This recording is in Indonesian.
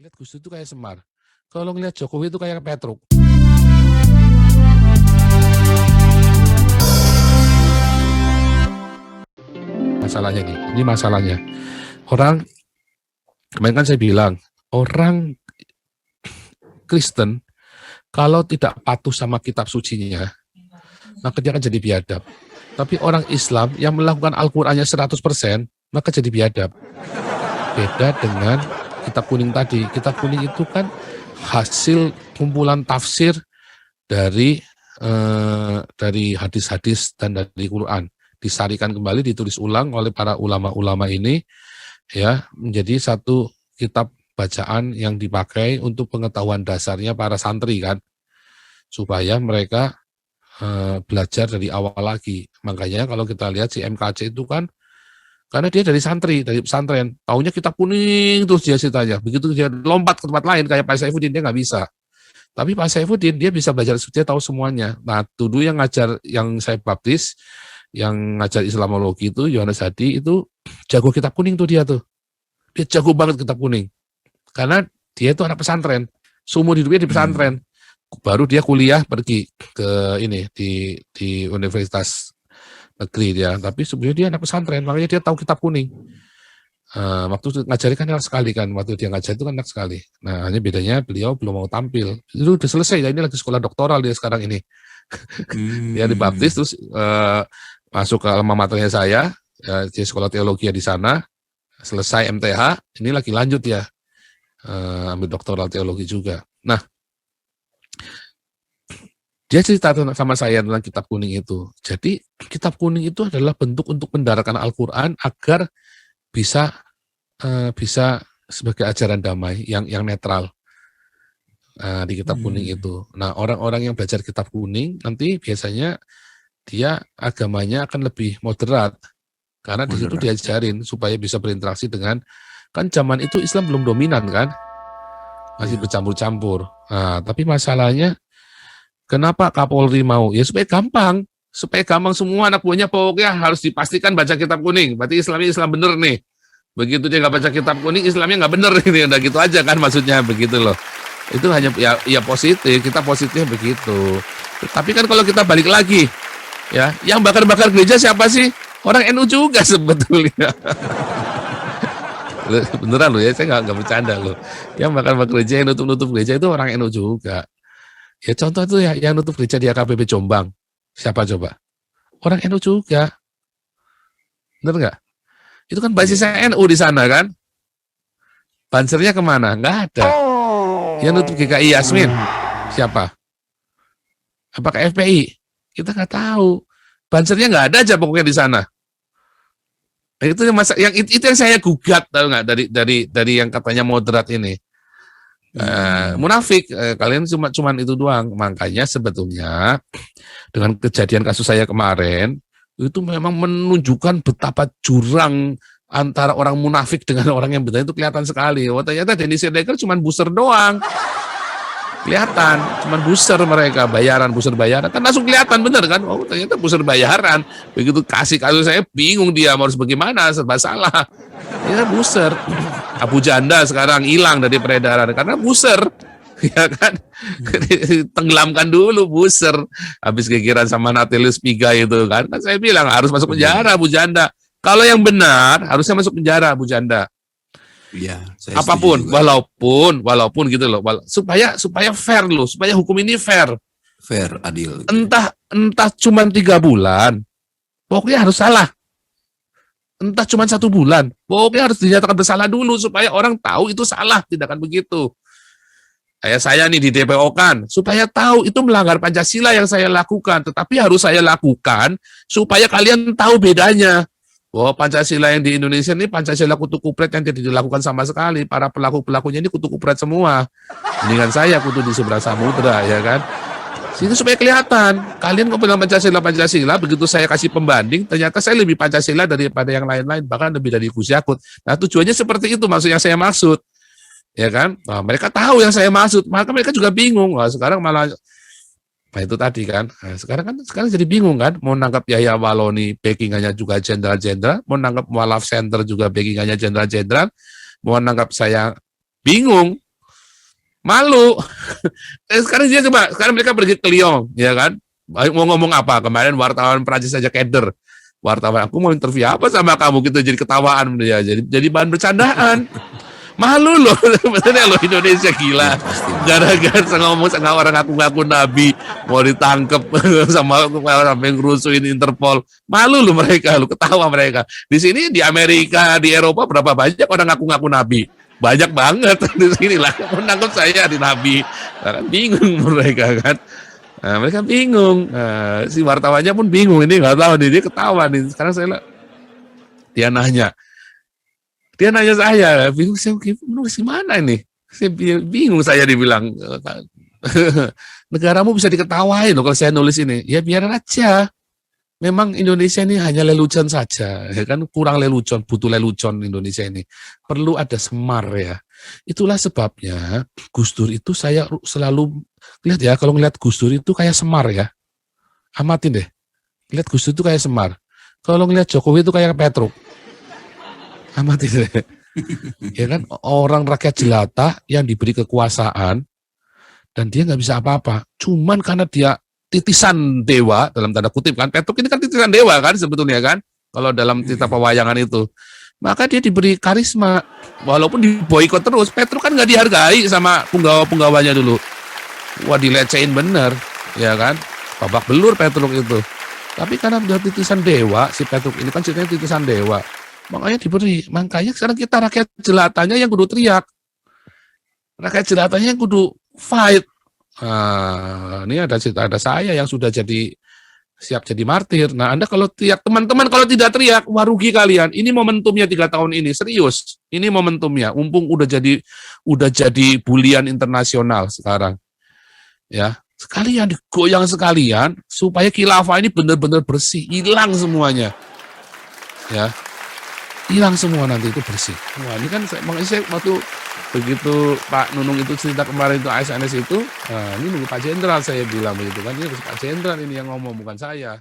Lihat Gus Dur itu kayak Semar. Kalau ngelihat Jokowi itu kayak Petruk. Masalahnya nih, ini masalahnya. Orang, kemarin kan saya bilang, orang Kristen kalau tidak patuh sama kitab sucinya, maka dia akan jadi biadab. Tapi orang Islam yang melakukan Al-Qur'annya 100%, maka jadi biadab. Beda dengan kitab kuning tadi. Kitab kuning itu kan hasil kumpulan tafsir dari hadis-hadis dan dari Quran. Disarikan kembali, ditulis ulang oleh para ulama-ulama ini, ya, menjadi satu kitab bacaan yang dipakai untuk pengetahuan dasarnya para santri kan, supaya mereka belajar dari awal lagi. Makanya kalau kita lihat si MKC itu kan, karena dia dari santri, dari pesantren, taunya kitab kuning terus dia ceritanya. Begitu dia lompat ke tempat lain kayak Pak Saifuddin, dia nggak bisa. Tapi Pak Saifuddin dia bisa belajar, dia tahu semuanya. Nah, dulu yang ngajar, yang saya baptis, yang ngajar Islamologi itu Yohanes Hadi itu jago kitab kuning tuh dia tuh. Dia jago banget kitab kuning. Karena dia itu anak pesantren, seumur hidupnya di pesantren. Baru dia kuliah pergi ke ini di universitas negeri dia, tapi sebelumnya dia anak pesantren, makanya dia tahu kitab kuning. Waktu ngajari kan enak sekali kan, waktu dia ngajar itu kan enak sekali. Nah, hanya bedanya beliau belum mau tampil. Itu udah selesai, ya ini lagi sekolah doktoral dia sekarang ini. Dia dibaptis terus masuk ke alma maternya saya, dia sekolah teologi di sana, selesai MTH, ini lagi lanjut ya, ambil doktoral teologi juga. Nah, dia cerita sama saya tentang kitab kuning itu. Jadi kitab kuning itu adalah bentuk untuk mendarakan Al-Quran agar bisa sebagai ajaran damai yang netral di kitab kuning itu. Nah, orang-orang yang belajar kitab kuning nanti biasanya dia agamanya akan lebih moderat karena di situ diajarin supaya bisa berinteraksi dengan, kan zaman itu Islam belum dominan kan, masih bercampur-campur. Nah, tapi masalahnya kenapa Kapolri mau? Ya supaya gampang semua anak buahnya pokoknya harus dipastikan baca kitab kuning. Berarti Islamnya Islam bener nih. Begitu dia nggak baca kitab kuning, Islamnya nggak bener ini, udah gitu aja kan maksudnya begitu loh. Itu hanya ya positif, kita positifnya begitu. Tapi kan kalau kita balik lagi, ya, yang bakar-bakar gereja siapa sih? Orang NU juga sebetulnya. Beneran loh ya, saya nggak bercanda loh. Yang bakar-bakar gereja, yang nutup-nutup gereja itu orang NU juga. Ya contoh tuh ya, yang nutup gereja di AKBP Jombang. Siapa coba? Orang NU juga. Bener nggak? Itu kan basisnya NU di sana kan? Bansernya kemana? Nggak ada. Yang nutup GKI Yasmin. Siapa? Apakah FPI? Kita nggak tahu. Bansernya nggak ada aja pokoknya di sana. Itu yang saya gugat, tahu nggak, dari yang katanya moderat ini. Munafik, kalian cuman itu doang. Makanya sebetulnya dengan kejadian kasus saya kemarin itu memang menunjukkan betapa jurang antara orang munafik dengan orang yang benar itu kelihatan sekali. Oh, ternyata Denny Sirdeker cuman booster doang, kelihatan cuman booster, mereka booster bayaran kan langsung kelihatan bener kan. Oh, ternyata booster bayaran. Begitu kasih kasus saya bingung, dia harus bagaimana, serba salah. Ya booster. Abu Janda sekarang hilang dari peredaran karena booster, ya kan? Tenggelamkan dulu booster, habis kekiran sama Natilius Piga itu kan. Saya bilang harus masuk penjara Abu Janda. Kalau yang benar harusnya masuk penjara Abu Janda. Iya. Apapun, walaupun gitu loh, supaya fair loh, supaya hukum ini fair, adil. Entah cuma 3 bulan, pokoknya harus salah. Entah cuma 1 bulan, pokoknya harus dinyatakan bersalah dulu supaya orang tahu itu salah, tidak akan begitu. Kayak saya nih di DPO kan, supaya tahu itu melanggar Pancasila yang saya lakukan, tetapi harus saya lakukan supaya kalian tahu bedanya. Bahwa Pancasila yang di Indonesia ini Pancasila kutu kupret yang tidak dilakukan sama sekali. Para pelaku-pelakunya ini kutu kupret semua. Mendingan saya kutu di seberang samudra, ya kan? Itu supaya kelihatan. Kalian kok bilang Pancasila, begitu saya kasih pembanding, ternyata saya lebih Pancasila daripada yang lain-lain, bahkan lebih dari Gus Yakut. Nah, tujuannya seperti itu, maksud yang saya maksud. Ya kan? Nah, mereka tahu yang saya maksud, maka mereka juga bingung. Wah, sekarang malah, nah itu tadi kan. Nah, sekarang jadi bingung kan, mau nangkap Yahya Waloni, backingannya juga jenderal-jenderal, mau nangkap Mualaf Center juga backingannya jenderal-jenderal, mau nangkap saya, bingung. Malu. Sekarang mereka pergi ke Lyon, ya kan? Mau ngomong apa? Kemarin wartawan Prancis saja keder. Wartawan, aku mau interview apa sama kamu gitu, jadi ketawaan dia, jadi bahan bercandaan. Malu loh, sebenarnya loh Indonesia gila. Gara-gara ngomong sama orang ngaku-ngaku nabi mau ditangkep sama sampai ngerusuin Interpol. Malu loh mereka, lo ketawa mereka. Di sini di Amerika, di Eropa berapa banyak orang ngaku-ngaku nabi? Banyak banget di sini lah. Menangkap saya di nabi. Kan bingung mereka kan. Nah, mereka bingung. Nah, si wartawannya pun bingung, ini nggak tahu nih, dia ketawa nih. Sekarang dia nanya saya, bingung saya nulis gimana ini? Saya bingung, saya dibilang, negaramu bisa diketawain loh kalau saya nulis ini. Ya biarin aja. Memang Indonesia ini hanya lelucon saja, ya kan, kurang lelucon, butuh lelucon Indonesia ini. Perlu ada semar ya. Itulah sebabnya Gus Dur itu saya selalu lihat ya, kalau ngeliat Gus Dur itu kayak semar ya. Amatin deh. Lihat Gus Dur itu kayak semar. Kalau ngeliat Jokowi itu kayak Petruk. Amati deh. Ya kan, orang rakyat jelata yang diberi kekuasaan dan dia nggak bisa apa-apa. Cuman karena dia titisan dewa, dalam tanda kutip kan, Petruk ini kan titisan dewa kan sebetulnya kan, kalau dalam cerita pewayangan itu. Maka dia diberi karisma, walaupun diboikot terus. Petruk kan nggak dihargai sama penggawa-penggawanya dulu. Wah, dilecehin bener, ya kan, babak belur Petruk itu. Tapi karena dia titisan dewa, si Petruk ini kan ceritanya titisan dewa, makanya diberi. Makanya sekarang kita rakyat jelatanya yang kudu teriak, rakyat jelatanya yang kudu fight. Nah, ini ada saya yang sudah siap jadi martir. Nah, Anda kalau teriak, teman-teman kalau tidak teriak, wah rugi kalian. Ini momentumnya 3 tahun ini, serius. Ini momentumnya. Mumpung udah jadi bulian internasional sekarang. Ya, sekalian digoyang sekalian supaya khilafah ini benar-benar bersih, hilang semuanya. Ya. Hilang semua nanti itu bersih. Wah, ini kan makanya saya waktu begitu Pak Nunung itu cerita kemarin itu ASNS itu, nah, ini nunggu Pak Jenderal saya bilang begitu kan, ini Pak Jenderal ini yang ngomong bukan saya.